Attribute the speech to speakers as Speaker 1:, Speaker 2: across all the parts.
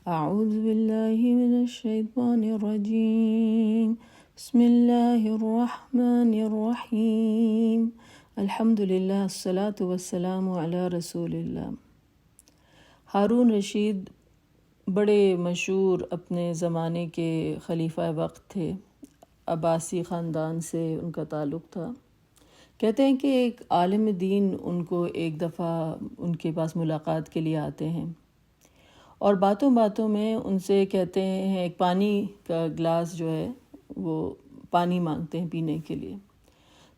Speaker 1: اعوذ باللہ من الشیطان الرجیم بسم اللہ الرحمن الرحیم الحمدللہ الصلاۃ والسلام علی رسول اللہ۔ ہارون رشید بڑے مشہور اپنے زمانے کے خلیفہ وقت تھے، عباسی خاندان سے ان کا تعلق تھا۔ کہتے ہیں کہ ایک عالم دین ان کو ایک دفعہ ان کے پاس ملاقات کے لیے آتے ہیں اور باتوں باتوں میں ان سے کہتے ہیں، ایک پانی کا گلاس جو ہے وہ پانی مانگتے ہیں پینے کے لیے۔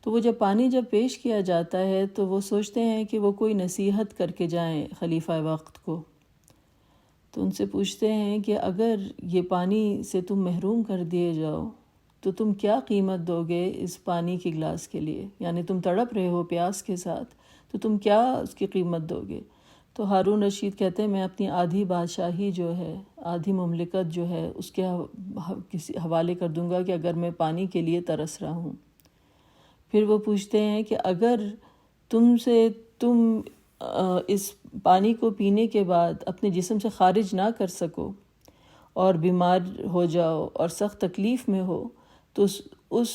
Speaker 1: تو وہ جب پانی پیش کیا جاتا ہے تو وہ سوچتے ہیں کہ وہ کوئی نصیحت کر کے جائیں خلیفہ وقت کو۔ تو ان سے پوچھتے ہیں کہ اگر یہ پانی سے تم محروم کر دیے جاؤ تو تم کیا قیمت دو گے اس پانی کے گلاس کے لیے؟ یعنی تم تڑپ رہے ہو پیاس کے ساتھ، تو تم کیا اس کی قیمت دو گے؟ تو ہارون رشید کہتے ہیں میں اپنی آدھی بادشاہی جو ہے، آدھی مملکت جو ہے اس کے کسی حوالے کر دوں گا کہ اگر میں پانی کے لیے ترس رہا ہوں۔ پھر وہ پوچھتے ہیں کہ اگر تم اس پانی کو پینے کے بعد اپنے جسم سے خارج نہ کر سکو اور بیمار ہو جاؤ اور سخت تکلیف میں ہو تو اس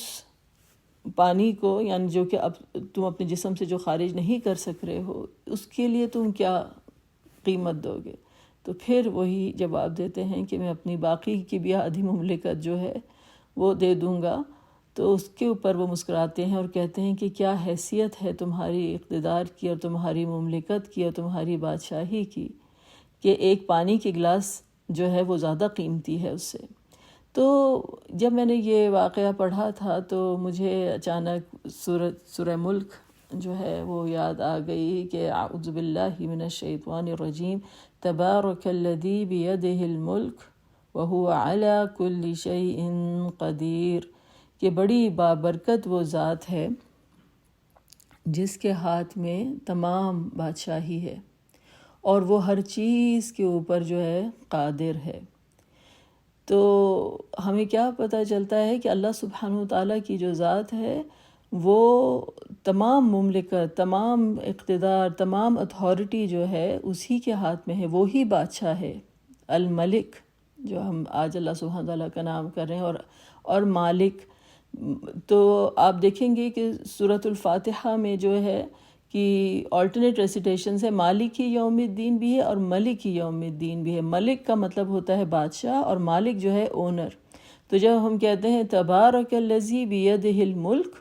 Speaker 1: پانی کو، یعنی جو کہ اب تم اپنے جسم سے جو خارج نہیں کر سک رہے ہو، اس کے لیے تم کیا قیمت دو گے؟ تو پھر وہی جواب دیتے ہیں کہ میں اپنی باقی کی بھی آدھی مملکت جو ہے وہ دے دوں گا۔ تو اس کے اوپر وہ مسکراتے ہیں اور کہتے ہیں کہ کیا حیثیت ہے تمہاری اقتدار کی اور تمہاری مملکت کی اور تمہاری بادشاہی کی کہ ایک پانی کے گلاس جو ہے وہ زیادہ قیمتی ہے اس سے۔ تو جب میں نے یہ واقعہ پڑھا تھا تو مجھے اچانک سورہ ملک جو ہے وہ یاد آ گئی کہ اعوذ باللہ من الشیطان الرجیم تبارک الذی بیدہ الملک وہو علی کل شیء قدیر، کہ بڑی بابرکت وہ ذات ہے جس کے ہاتھ میں تمام بادشاہی ہے اور وہ ہر چیز کے اوپر جو ہے قادر ہے۔ تو ہمیں کیا پتہ چلتا ہے کہ اللہ سبحانہ وتعالیٰ کی جو ذات ہے وہ تمام مملکت، تمام اقتدار، تمام اتھارٹی جو ہے اسی کے ہاتھ میں ہے، وہی بادشاہ ہے۔ الملک جو ہم آج اللہ سبحانہ وتعالیٰ کا نام کر رہے ہیں، اور مالک۔ تو آپ دیکھیں گے کہ سورۃ الفاتحہ میں جو ہے کہ آلٹرنیٹ ریسیٹیشنز ہے، مالک یوم الدین بھی ہے اور ملک یوم الدین بھی ہے۔ ملک کا مطلب ہوتا ہے بادشاہ اور مالک جو ہے اونر۔ تو جب ہم کہتے ہیں تبارک الذی بیدہ الملک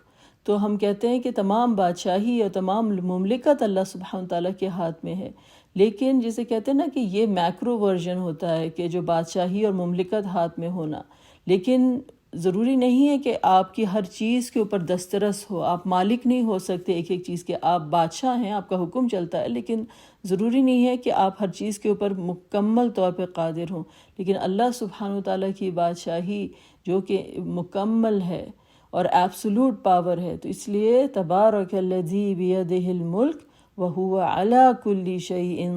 Speaker 1: تو ہم کہتے ہیں کہ تمام بادشاہی اور تمام مملکت اللہ سبحانہ تعالیٰ کے ہاتھ میں ہے۔ لیکن جسے کہتے ہیں نا کہ یہ میکرو ورژن ہوتا ہے کہ جو بادشاہی اور مملکت ہاتھ میں ہونا، لیکن ضروری نہیں ہے کہ آپ کی ہر چیز کے اوپر دسترس ہو، آپ مالک نہیں ہو سکتے ایک ایک چیز کے، آپ بادشاہ ہیں، آپ کا حکم چلتا ہے، لیکن ضروری نہیں ہے کہ آپ ہر چیز کے اوپر مکمل طور پہ قادر ہوں۔ لیکن اللہ سبحانہ وتعالیٰ کی بادشاہی جو کہ مکمل ہے اور ایبسولوٹ پاور ہے، تو اس لیے تبارک الذی بیدہ الملک وہو علی کل شیء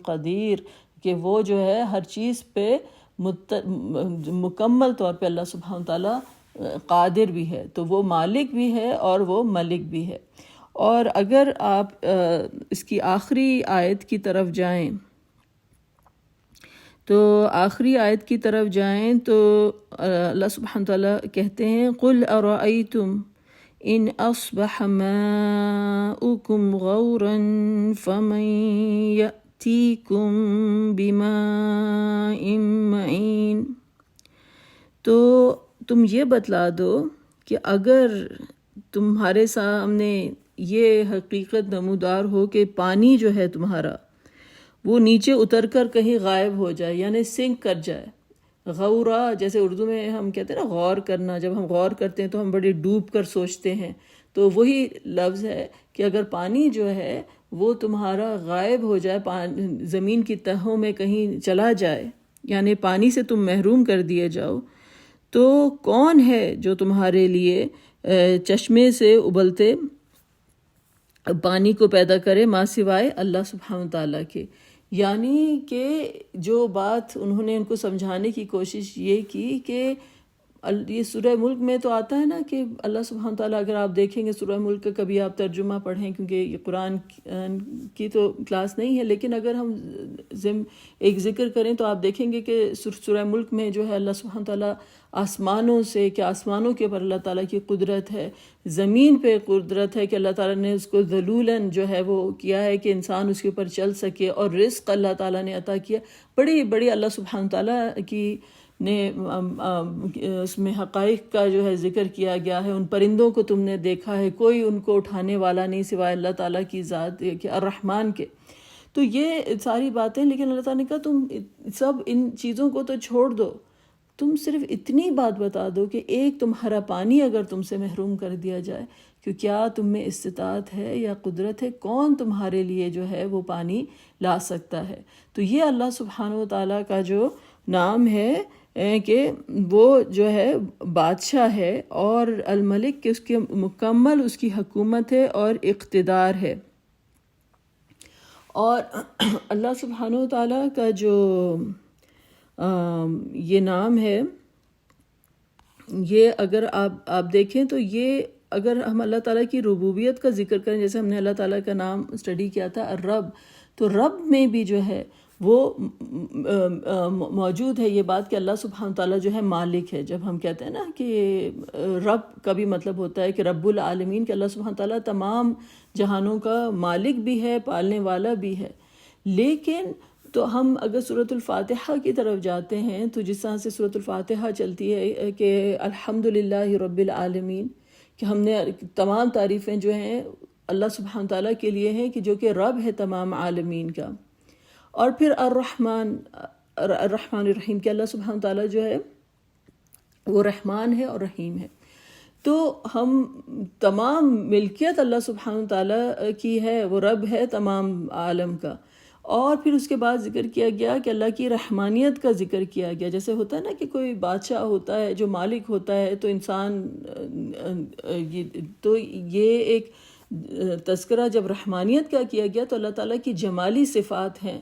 Speaker 1: قدیر، کہ وہ جو ہے ہر چیز پہ مکمل طور پہ اللہ سبحانہ تعالیٰ قادر بھی ہے، تو وہ مالک بھی ہے اور وہ ملک بھی ہے۔ اور اگر آپ اس کی آخری آیت کی طرف جائیں تو اللہ سبحانہ تعالیٰ کہتے ہیں قُلْ أَرَأَيْتُمْ إِنْ أَصْبَحَ مَاؤُكُمْ غَوْرًا فَمَنْ يَأْتِيكُمْ بِمَاءٍ مَّعِينٍ۔ تو تم یہ بتلا دو کہ اگر تمہارے سامنے یہ حقیقت نمودار ہو کہ پانی جو ہے تمہارا وہ نیچے اتر کر کہیں غائب ہو جائے، یعنی سنک کر جائے۔ غورا جیسے اردو میں ہم کہتے ہیں نا غور کرنا، جب ہم غور کرتے ہیں تو ہم بڑے ڈوب کر سوچتے ہیں، تو وہی لفظ ہے کہ اگر پانی جو ہے وہ تمہارا غائب ہو جائے، زمین کی تہوں میں کہیں چلا جائے، یعنی پانی سے تم محروم کر دیے جاؤ، تو کون ہے جو تمہارے لیے چشمے سے ابلتے پانی کو پیدا کرے ماں سوائے اللہ سبحانہ تعالیٰ کے؟ یعنی کہ جو بات انہوں نے ان کو سمجھانے کی کوشش یہ کی کہ یہ سورہ ملک میں تو آتا ہے نا کہ اللہ سبحانہ تعالیٰ، اگر آپ دیکھیں گے سورہ ملک کا کبھی آپ ترجمہ پڑھیں، کیونکہ یہ قرآن کی تو کلاس نہیں ہے، لیکن اگر ہم ایک ذکر کریں تو آپ دیکھیں گے کہ سورہ ملک میں جو ہے اللہ سبحانہ تعالیٰ آسمانوں سے، کہ آسمانوں کے اوپر اللہ تعالیٰ کی قدرت ہے، زمین پہ قدرت ہے کہ اللہ تعالیٰ نے اس کو ذلولاً جو ہے وہ کیا ہے کہ انسان اس کے اوپر چل سکے، اور رزق اللہ تعالیٰ نے عطا کیا. بڑی بڑی اللہ سبحانہ تعالیٰ کی نے اس میں حقائق کا جو ہے ذکر کیا گیا ہے. ان پرندوں کو تم نے دیکھا ہے، کوئی ان کو اٹھانے والا نہیں سوائے اللہ تعالیٰ کی ذات کہ الرحمن کے. تو یہ ساری باتیں، لیکن اللہ تعالیٰ نے کہا تم سب ان چیزوں کو تو چھوڑ دو، تم صرف اتنی بات بتا دو کہ ایک تمہارا پانی اگر تم سے محروم کر دیا جائے، کہ کیا تم میں استطاعت ہے یا قدرت ہے، کون تمہارے لیے جو ہے وہ پانی لا سکتا ہے. تو یہ اللہ سبحانہ و تعالیٰ کا جو نام ہے کہ وہ جو ہے بادشاہ ہے، اور الملک کہ اس کے مکمل اس کی حکومت ہے اور اقتدار ہے. اور اللہ سبحانہ و تعالیٰ کا جو یہ نام ہے، یہ اگر آپ دیکھیں تو یہ اگر ہم اللہ تعالیٰ کی ربوبیت کا ذکر کریں، جیسے ہم نے اللہ تعالیٰ کا نام اسٹڈی کیا تھا الرب، تو رب میں بھی جو ہے وہ موجود ہے یہ بات کہ اللہ سبحانہ تعالیٰ جو ہے مالک ہے. جب ہم کہتے ہیں نا کہ رب کا بھی مطلب ہوتا ہے کہ رب العالمین، کہ اللہ سبحانہ تعالیٰ تمام جہانوں کا مالک بھی ہے، پالنے والا بھی ہے. لیکن تو ہم اگر سورۃ الفاتحہ کی طرف جاتے ہیں تو جس طرح سے سورۃ الفاتحہ چلتی ہے کہ الحمدللہ رب العالمین، کہ ہم نے تمام تعریفیں جو ہیں اللہ سبحانہ تعالیٰ کے لیے ہیں کہ جو کہ رب ہے تمام عالمین کا. اور پھر الرحمن الرحیم، کہ اللہ سبحانہ تعالیٰ جو ہے وہ رحمان ہے اور رحیم ہے. تو ہم تمام ملکیت اللہ سبحانہ تعالیٰ کی ہے، وہ رب ہے تمام عالم کا. اور پھر اس کے بعد ذکر کیا گیا کہ اللہ کی رحمانیت کا ذکر کیا گیا. جیسے ہوتا ہے نا کہ کوئی بادشاہ ہوتا ہے جو مالک ہوتا ہے تو انسان، تو یہ ایک تذکرہ جب رحمانیت کا کیا گیا تو اللہ تعالیٰ کی جمالی صفات ہیں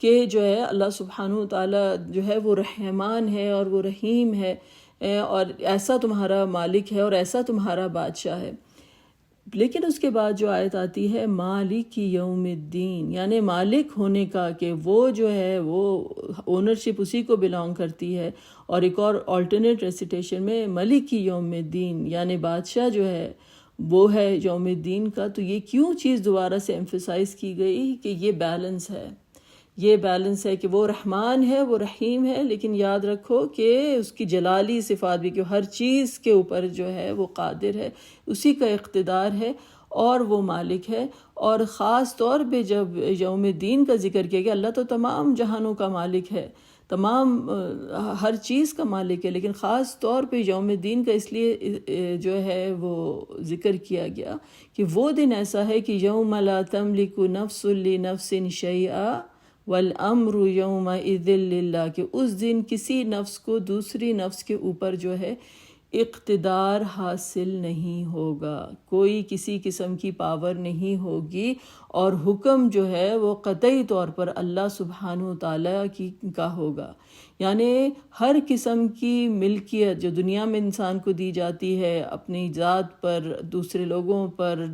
Speaker 1: کہ جو ہے اللہ سبحانہ تعالیٰ جو ہے وہ رحمان ہے اور وہ رحیم ہے، اور ایسا تمہارا مالک ہے اور ایسا تمہارا بادشاہ ہے. لیکن اس کے بعد جو آیت آتی ہے مالک یوم الدین، یعنی مالک ہونے کا، کہ وہ جو ہے وہ اونرشپ اسی کو بلانگ کرتی ہے. اور ایک اور آلٹرنیٹ ریسیٹیشن میں ملک یوم الدین، یعنی بادشاہ جو ہے وہ ہے یوم الدین کا. تو یہ کیوں چیز دوبارہ سے ایمفیسائز کی گئی کہ یہ بیلنس ہے، یہ بیلنس ہے کہ وہ رحمان ہے، وہ رحیم ہے، لیکن یاد رکھو کہ اس کی جلالی صفات بھی، کہ ہر چیز کے اوپر جو ہے وہ قادر ہے، اسی کا اقتدار ہے اور وہ مالک ہے. اور خاص طور پہ جب یوم الدین کا ذکر کیا گیا، اللہ تو تمام جہانوں کا مالک ہے، تمام ہر چیز کا مالک ہے، لیکن خاص طور پہ یوم الدین کا اس لیے جو ہے وہ ذکر کیا گیا کہ وہ دن ایسا ہے کہ یوم لا تملک نفس لنفس شیئا والامر یومئذ للہ، کہ اس دن کسی نفس کو دوسری نفس کے اوپر جو ہے اقتدار حاصل نہیں ہوگا، کوئی کسی قسم کی پاور نہیں ہوگی، اور حکم جو ہے وہ قطعی طور پر اللہ سبحانہ تعالیٰ کی کا ہوگا. یعنی ہر قسم کی ملکیت جو دنیا میں انسان کو دی جاتی ہے، اپنی ذات پر، دوسرے لوگوں پر،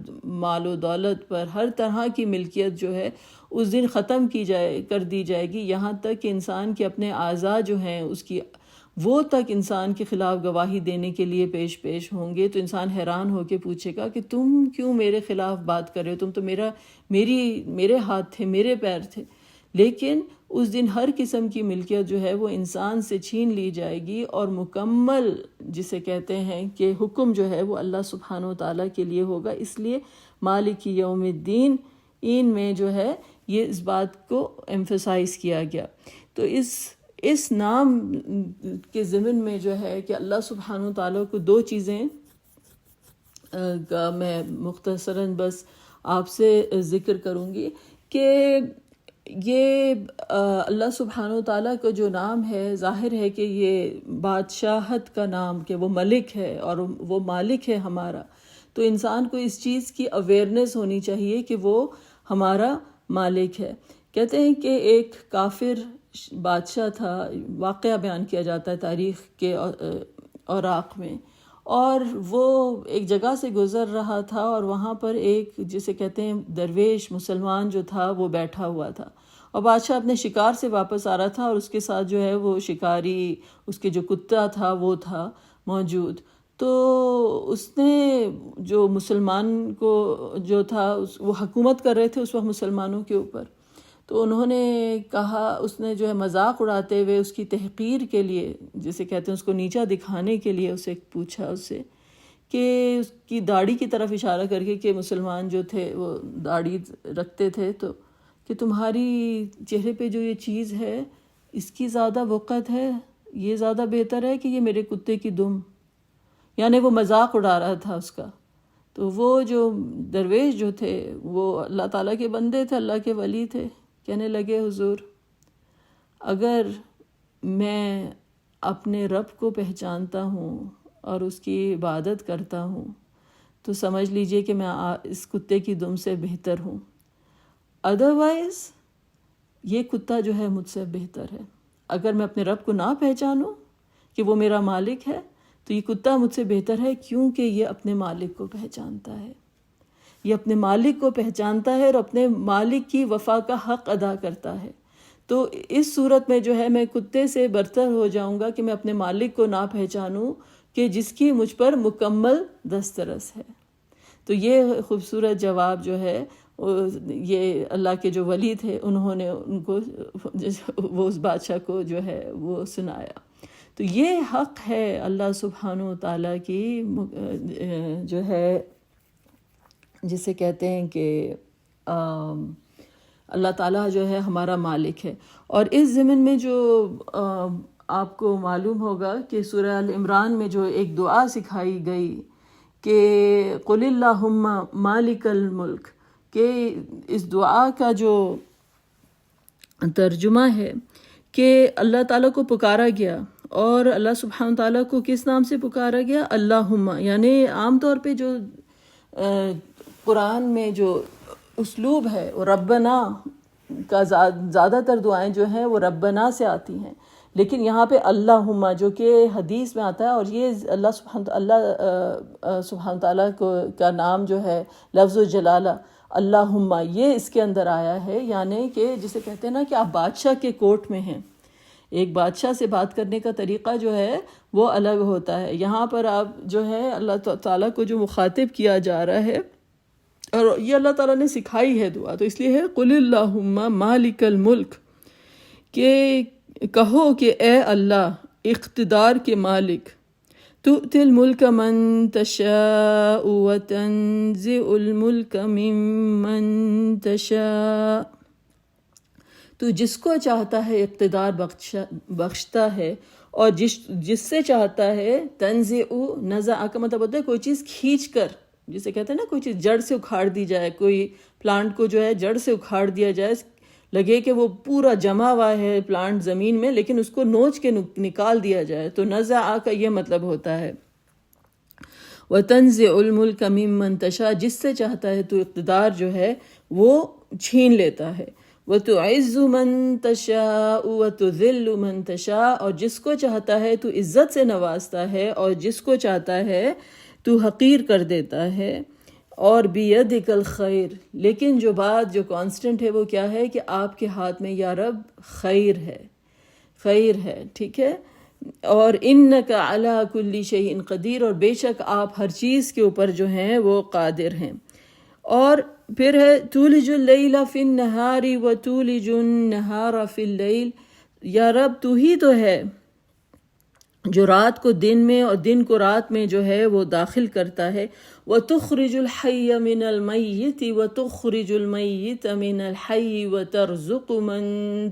Speaker 1: مال و دولت پر، ہر طرح کی ملکیت جو ہے اس دن ختم کر دی جائے گی. یہاں تک کہ انسان کے اپنے اعضاء جو ہیں اس کی، وہ تک انسان کے خلاف گواہی دینے کے لیے پیش ہوں گے. تو انسان حیران ہو کے پوچھے گا کہ تم کیوں میرے خلاف بات کر رہے ہو، تم تو میرے ہاتھ تھے، میرے پیر تھے. لیکن اس دن ہر قسم کی ملکیت جو ہے وہ انسان سے چھین لی جائے گی، اور مکمل جسے کہتے ہیں کہ حکم جو ہے وہ اللہ سبحانہ تعالیٰ کے لیے ہوگا. اس لیے مالک یوم الدین ان میں جو ہے یہ اس بات کو ایمفیسائز کیا گیا. تو اس نام کے ضمن میں جو ہے کہ اللہ سبحانہ تعالیٰ کو دو چیزیں کا میں مختصراً بس آپ سے ذکر کروں گی کہ یہ اللہ سبحانہ تعالیٰ کا جو نام ہے، ظاہر ہے کہ یہ بادشاہت کا نام، کہ وہ ملک ہے اور وہ مالک ہے ہمارا. تو انسان کو اس چیز کی اویئرنیس ہونی چاہیے کہ وہ ہمارا مالک ہے. کہتے ہیں کہ ایک کافر بادشاہ تھا، واقعہ بیان کیا جاتا ہے تاریخ کے عراق میں، اور وہ ایک جگہ سے گزر رہا تھا اور وہاں پر ایک جسے کہتے ہیں درویش مسلمان جو تھا وہ بیٹھا ہوا تھا، اور بادشاہ اپنے شکار سے واپس آ رہا تھا اور اس کے ساتھ جو ہے وہ شکاری، اس کے جو کتا تھا وہ تھا موجود۔ تو اس نے جو مسلمان کو جو تھا وہ حکومت کر رہے تھے اس وقت مسلمانوں کے اوپر، تو انہوں نے کہا، اس نے جو ہے مذاق اڑاتے ہوئے اس کی تحقیر کے لیے، جسے کہتے ہیں اس کو نیچا دکھانے کے لیے، اسے پوچھا اس سے کہ اس کی داڑھی کی طرف اشارہ کر کے، کہ مسلمان جو تھے وہ داڑھی رکھتے تھے، تو کہ تمہاری چہرے پہ جو یہ چیز ہے اس کی زیادہ وقت ہے، یہ زیادہ بہتر ہے کہ یہ میرے کتے کی دم، یعنی وہ مذاق اڑا رہا تھا اس کا۔ تو وہ جو درویش جو تھے وہ اللہ تعالیٰ کے بندے تھے، اللہ کے ولی تھے، کہنے لگے حضور اگر میں اپنے رب کو پہچانتا ہوں اور اس کی عبادت کرتا ہوں تو سمجھ لیجئے کہ میں اس کتے کی دم سے بہتر ہوں، ادروائز یہ کتا جو ہے مجھ سے بہتر ہے۔ اگر میں اپنے رب کو نہ پہچانوں کہ وہ میرا مالک ہے تو یہ کتا مجھ سے بہتر ہے، کیونکہ یہ اپنے مالک کو پہچانتا ہے، یہ اپنے مالک کو پہچانتا ہے اور اپنے مالک کی وفا کا حق ادا کرتا ہے۔ تو اس صورت میں جو ہے میں کتے سے برتر ہو جاؤں گا کہ میں اپنے مالک کو نہ پہچانوں کہ جس کی مجھ پر مکمل دسترس ہے۔ تو یہ خوبصورت جواب جو ہے یہ اللہ کے جو ولی تھے انہوں نے ان کو وہ اس بادشاہ کو جو ہے وہ سنایا۔ تو یہ حق ہے اللہ سبحانہ و تعالیٰ کی جو ہے جسے کہتے ہیں کہ اللہ تعالیٰ جو ہے ہمارا مالک ہے۔ اور اس ضمن میں جو آپ کو معلوم ہوگا کہ سورہ ال عمران میں جو ایک دعا سکھائی گئی کہ قل اللہم مالک الملک، کہ اس دعا کا جو ترجمہ ہے کہ اللہ تعالیٰ کو پکارا گیا، اور اللہ سبحانہ تعالیٰ کو کس نام سے پکارا گیا؟ اللہم، یعنی عام طور پہ جو قرآن میں جو اسلوب ہے وہ ربنا کا، زیادہ تر دعائیں جو ہیں وہ ربنا سے آتی ہیں، لیکن یہاں پہ اللہم جو کہ حدیث میں آتا ہے، اور یہ اللہ سبحانہ تعالیٰ کا نام جو ہے لفظ جلالہ اللہم، یہ اس کے اندر آیا ہے، یعنی کہ جسے کہتے ہیں نا کہ آپ بادشاہ کے کورٹ میں ہیں، ایک بادشاہ سے بات کرنے کا طریقہ جو ہے وہ الگ ہوتا ہے۔ یہاں پر آپ جو ہے اللہ تعالیٰ کو جو مخاطب کیا جا رہا ہے، اور یہ اللہ تعالیٰ نے سکھائی ہے دعا، تو اس لیے ہے قل اللہم مالک الملک، کہ کہو کہ اے اللہ اقتدار کے مالک، تؤتی الملک من تشاء وتنزع الملک ممن تشاء، تو جس کو چاہتا ہے اقتدار بخشتا ہے، اور جس سے چاہتا ہے تنزع، نزع کا مطلب ہوتا ہے کوئی چیز کھینچ کر، جسے کہتے ہیں نا کوئی چیز جڑ سے اکھاڑ دی جائے، کوئی پلانٹ کو جو ہے جڑ سے اکھاڑ دیا جائے، لگے کہ وہ پورا جمع ہوا ہے پلانٹ زمین میں لیکن اس کو نوچ کے نکال دیا جائے، تو نزع کا یہ مطلب ہوتا ہے۔ وَتَنزِعُ الْمُلْكَ مِمَّن تَشَاءُ، جس سے چاہتا ہے تو اقتدار جو ہے وہ چھین لیتا ہے۔ وَتُعِزُّ مَن تَشَاءُ وَتُذِلُّ مَن تَشَاءُ، اور جس کو چاہتا ہے تو عزت سے نوازتا ہے، اور جس کو چاہتا ہے تو حقیر کر دیتا ہے۔ اور بِيَدِكَ الْخَيْرُ، لیکن جو بات جو کانسٹنٹ ہے وہ کیا ہے کہ آپ کے ہاتھ میں یا رب خیر ہے، خیر ہے، ٹھیک ہے۔ اور اِنَّكَ عَلَىٰ كُلِّ شَيْءٍ قدیر، اور بے شک آپ ہر چیز کے اوپر جو ہیں وہ قادر ہیں۔ اور پھر ہے تولج اللیل فی النہار وتولج النہار فی اللیل، یا رب تو ہی تو ہے جو رات کو دن میں اور دن کو رات میں جو ہے وہ داخل کرتا ہے۔ وَتُخْرِجُ الْحَيَّ مِنَ الْمَيِّتِ وَتُخْرِجُ الْمَيِّتَ مِنَ الْحَيِّ وَتَرْزُقُ مَن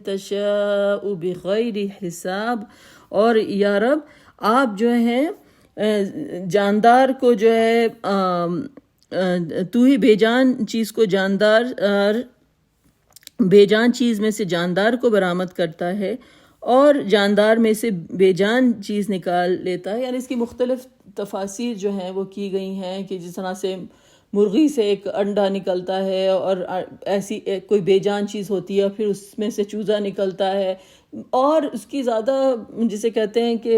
Speaker 1: تَشَاءُ بِغَيْرِ حساب، اور یا رب آپ جو ہیں جاندار کو جو ہے تو ہی بے جان چیز کو جاندار، بے جان چیز میں سے جاندار کو برآمد کرتا ہے، اور جاندار میں سے بے جان چیز نکال لیتا ہے۔ یعنی اس کی مختلف تفاسیر جو ہیں وہ کی گئی ہیں کہ جس طرح سے مرغی سے ایک انڈا نکلتا ہے اور ایسی کوئی بے جان چیز ہوتی ہے، پھر اس میں سے چوزا نکلتا ہے، اور اس کی زیادہ جسے کہتے ہیں کہ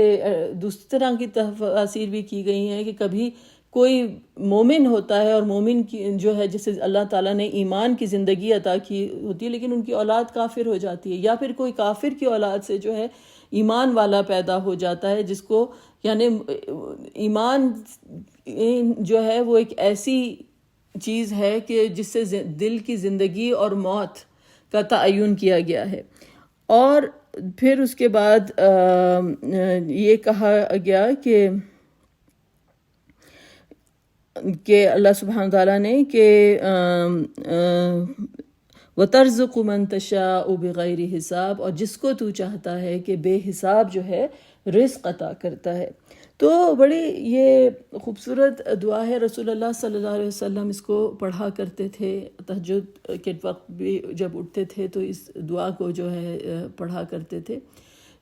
Speaker 1: دوسری طرح کی تفاسیر بھی کی گئی ہیں کہ کبھی کوئی مومن ہوتا ہے اور مومن کی جو ہے جسے اللہ تعالیٰ نے ایمان کی زندگی عطا کی ہوتی ہے لیکن ان کی اولاد کافر ہو جاتی ہے، یا پھر کوئی کافر کی اولاد سے جو ہے ایمان والا پیدا ہو جاتا ہے، جس کو یعنی ایمان جو ہے وہ ایک ایسی چیز ہے کہ جس سے دل کی زندگی اور موت کا تعین کیا گیا ہے۔ اور پھر اس کے بعد یہ کہا گیا کہ اللہ سبحانہ تعالیٰ نے کہ وَتَرْزُقُ مَن تَشَاءُ بِغَيْرِ حساب، اور جس کو تو چاہتا ہے کہ بے حساب جو ہے رزق عطا کرتا ہے۔ تو بڑی یہ خوبصورت دعا ہے، رسول اللہ صلی اللہ علیہ وسلم اس کو پڑھا کرتے تھے، تہجد کے وقت بھی جب اٹھتے تھے تو اس دعا کو جو ہے پڑھا کرتے تھے۔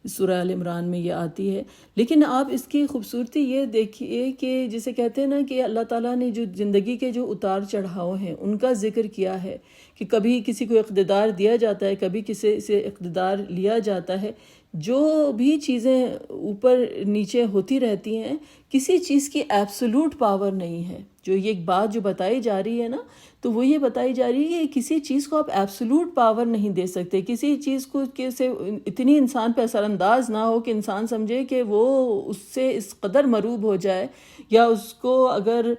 Speaker 1: سورہ آل عمران میں یہ آتی ہے، لیکن آپ اس کی خوبصورتی یہ دیکھیے کہ جسے کہتے ہیں نا کہ اللہ تعالیٰ نے جو زندگی کے جو اتار چڑھاؤ ہیں ان کا ذکر کیا ہے کہ کبھی کسی کو اقتدار دیا جاتا ہے، کبھی کسی سے اقتدار لیا جاتا ہے، جو بھی چیزیں اوپر نیچے ہوتی رہتی ہیں، کسی چیز کی ایبسولوٹ پاور نہیں ہے۔ جو یہ ایک بات جو بتائی جا رہی ہے نا، تو وہ یہ بتائی جا رہی ہے کہ کسی چیز کو آپ ایبسولوٹ پاور نہیں دے سکتے، کسی چیز کو سے اتنی انسان پہ اثر انداز نہ ہو کہ انسان سمجھے کہ وہ اس سے اس قدر مروب ہو جائے، یا اس کو اگر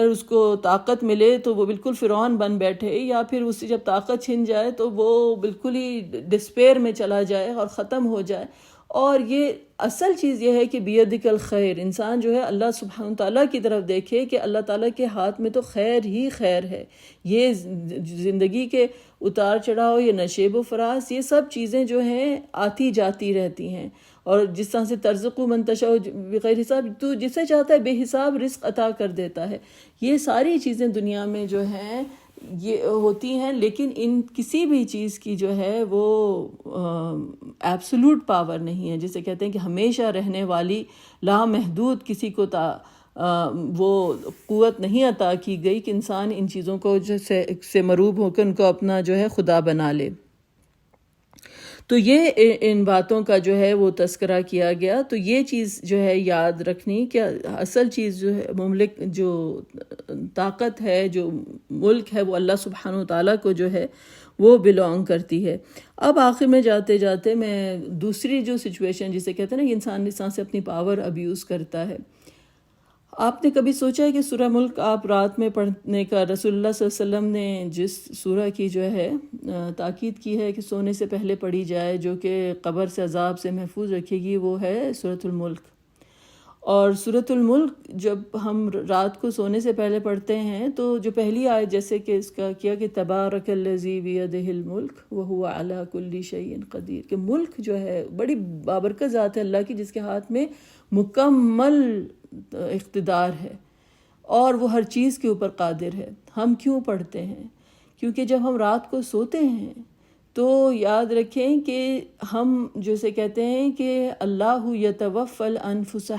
Speaker 1: اس کو طاقت ملے تو وہ بالکل فرعون بن بیٹھے، یا پھر اس سے جب طاقت چھن جائے تو وہ بالکل ہی ڈسپیر میں چلا جائے اور ختم ہو جائے۔ اور یہ اصل چیز یہ ہے کہ بیدک الخیر، انسان جو ہے اللہ سبحانہ تعالیٰ کی طرف دیکھے کہ اللہ تعالیٰ کے ہاتھ میں تو خیر ہی خیر ہے۔ یہ زندگی کے اتار چڑھاؤ، یہ نشیب و فراز، یہ سب چیزیں جو ہیں آتی جاتی رہتی ہیں، اور جس طرح سے ترزق من تشاء بغیر حساب، تو جسے چاہتا ہے بے حساب رزق عطا کر دیتا ہے۔ یہ ساری چیزیں دنیا میں جو ہیں یہ ہوتی ہیں، لیکن ان کسی بھی چیز کی جو ہے وہ ایبسولوٹ پاور نہیں ہے، جسے کہتے ہیں کہ ہمیشہ رہنے والی لامحدود کسی کو وہ قوت نہیں عطا کی گئی کہ انسان ان چیزوں کو سے مروب ہو کے ان کو اپنا جو ہے خدا بنا لے۔ تو یہ ان باتوں کا جو ہے وہ تذکرہ کیا گیا۔ تو یہ چیز جو ہے یاد رکھنی کہ اصل چیز جو ہے مملک جو طاقت ہے، جو ملک ہے، وہ اللہ سبحانہ وتعالیٰ کو جو ہے وہ بلونگ کرتی ہے۔ اب آخر میں جاتے جاتے میں دوسری جو سچویشن جسے کہتے ہیں نا انسان سے اپنی پاور ابیوز کرتا ہے۔ آپ نے کبھی سوچا ہے کہ سورہ ملک آپ رات میں پڑھنے کا رسول اللہ صلی اللہ علیہ وسلم نے جس سورہ کی جو ہے تاکید کی ہے کہ سونے سے پہلے پڑھی جائے، جو کہ قبر سے عذاب سے محفوظ رکھے گی، وہ ہے سورۃ الملک۔ اور سورۃ الملک جب ہم رات کو سونے سے پہلے پڑھتے ہیں تو جو پہلی آیت جیسے کہ اس کا کیا کہ تبارک الذی بیدہ الملک وہو علی کل شیء قدیر، کہ ملک جو ہے بڑی بابرکت ذات ہے اللہ کی، جس کے ہاتھ میں مکمل اقتدار ہے اور وہ ہر چیز کے اوپر قادر ہے۔ ہم کیوں پڑھتے ہیں؟ کیونکہ جب ہم رات کو سوتے ہیں تو یاد رکھیں کہ ہم جیسے کہتے ہیں کہ اللہ یتوفی الانفس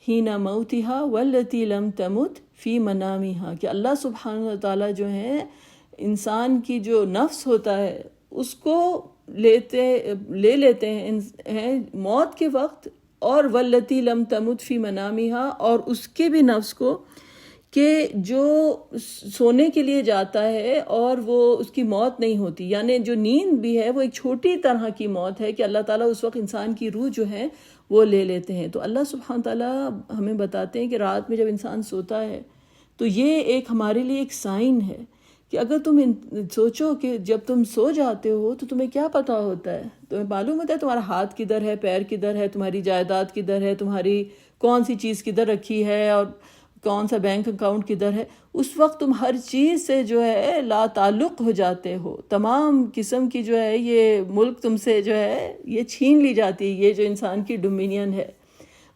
Speaker 1: حین موتہا والتی لم تمت فی منامہا، کہ اللہ سبحانہ تعالیٰ جو ہے انسان کی جو نفس ہوتا ہے اس کو لے لیتے ہیں موت کے وقت، اور والتی لم تمت فی منامہا، اور اس کے بھی نفس کو کہ جو سونے کے لیے جاتا ہے اور وہ اس کی موت نہیں ہوتی، یعنی جو نیند بھی ہے وہ ایک چھوٹی طرح کی موت ہے کہ اللہ تعالیٰ اس وقت انسان کی روح جو ہے وہ لے لیتے ہیں۔ تو اللہ سبحانہ تعالیٰ ہمیں بتاتے ہیں کہ رات میں جب انسان سوتا ہے تو یہ ایک ہمارے لیے ایک سائن ہے کہ اگر تم سوچو کہ جب تم سو جاتے ہو تو تمہیں کیا پتہ ہوتا ہے، تمہیں معلوم ہوتا ہے تمہارا ہاتھ کدھر ہے، پیر کدھر ہے، تمہاری جائیداد کدھر ہے، تمہاری کون سی چیز کدھر رکھی ہے، اور کون سا بینک اکاؤنٹ کدھر ہے۔ اس وقت تم ہر چیز سے جو ہے لا تعلق ہو جاتے ہو، تمام قسم کی جو ہے یہ ملک تم سے جو ہے یہ چھین لی جاتی ہے، یہ جو انسان کی ڈومینین ہے۔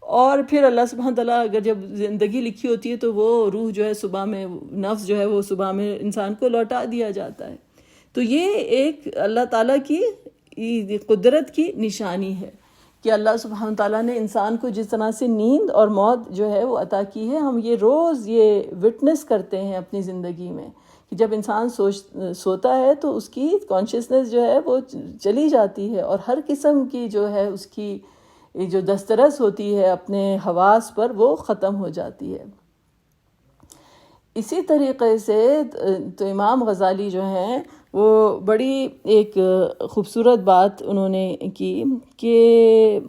Speaker 1: اور پھر اللہ سبحانہ تعالیٰ اگر جب زندگی لکھی ہوتی ہے تو وہ روح جو ہے صبح میں، نفس جو ہے وہ صبح میں انسان کو لوٹا دیا جاتا ہے۔ تو یہ ایک اللہ تعالیٰ کی قدرت کی نشانی ہے کہ اللہ سبحانہ تعالیٰ نے انسان کو جس طرح سے نیند اور موت جو ہے وہ عطا کی ہے۔ ہم یہ روز یہ وٹنس کرتے ہیں اپنی زندگی میں کہ جب انسان سوتا ہے تو اس کی کانشیسنس جو ہے وہ چلی جاتی ہے، اور ہر قسم کی جو ہے اس کی جو دسترس ہوتی ہے اپنے حواس پر وہ ختم ہو جاتی ہے۔ اسی طریقے سے تو امام غزالی جو ہیں وہ بڑی ایک خوبصورت بات انہوں نے کی کہ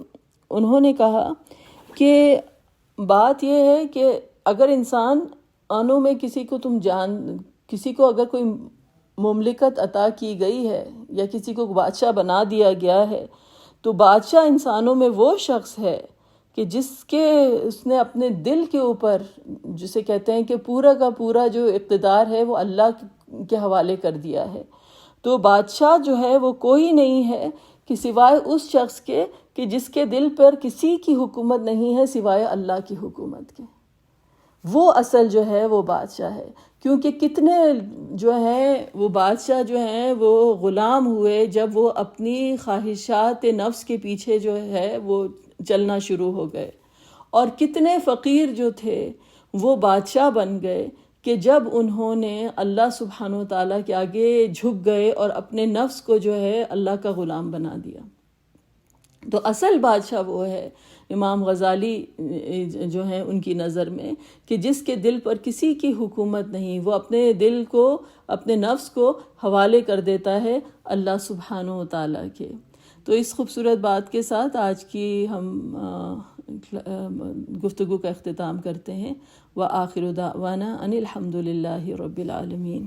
Speaker 1: انہوں نے کہا کہ بات یہ ہے کہ اگر انسان آنوں میں کسی کو اگر کوئی مملکت عطا کی گئی ہے یا کسی کو بادشاہ بنا دیا گیا ہے، تو بادشاہ انسانوں میں وہ شخص ہے کہ اس نے اپنے دل کے اوپر، جسے کہتے ہیں کہ پورا کا پورا جو اقتدار ہے وہ اللہ کے حوالے کر دیا ہے۔ تو بادشاہ جو ہے وہ کوئی نہیں ہے کہ سوائے اس شخص کے کہ جس کے دل پر کسی کی حکومت نہیں ہے سوائے اللہ کی حکومت کے۔ وہ اصل جو ہے وہ بادشاہ ہے، کیونکہ کتنے جو ہیں وہ بادشاہ جو ہیں وہ غلام ہوئے جب وہ اپنی خواہشات نفس کے پیچھے جو ہے وہ چلنا شروع ہو گئے، اور کتنے فقیر جو تھے وہ بادشاہ بن گئے کہ جب انہوں نے اللہ سبحانہ و تعالیٰ کے آگے جھک گئے اور اپنے نفس کو جو ہے اللہ کا غلام بنا دیا۔ تو اصل بادشاہ وہ ہے امام غزالی جو ہیں ان کی نظر میں، کہ جس کے دل پر کسی کی حکومت نہیں، وہ اپنے دل کو، اپنے نفس کو حوالے کر دیتا ہے اللہ سبحانہ و تعالیٰ کے۔ تو اس خوبصورت بات کے ساتھ آج کی ہم گفتگو کا اختتام کرتے ہیں۔ وآخر دعوانا ان الحمد للہ رب العالمین۔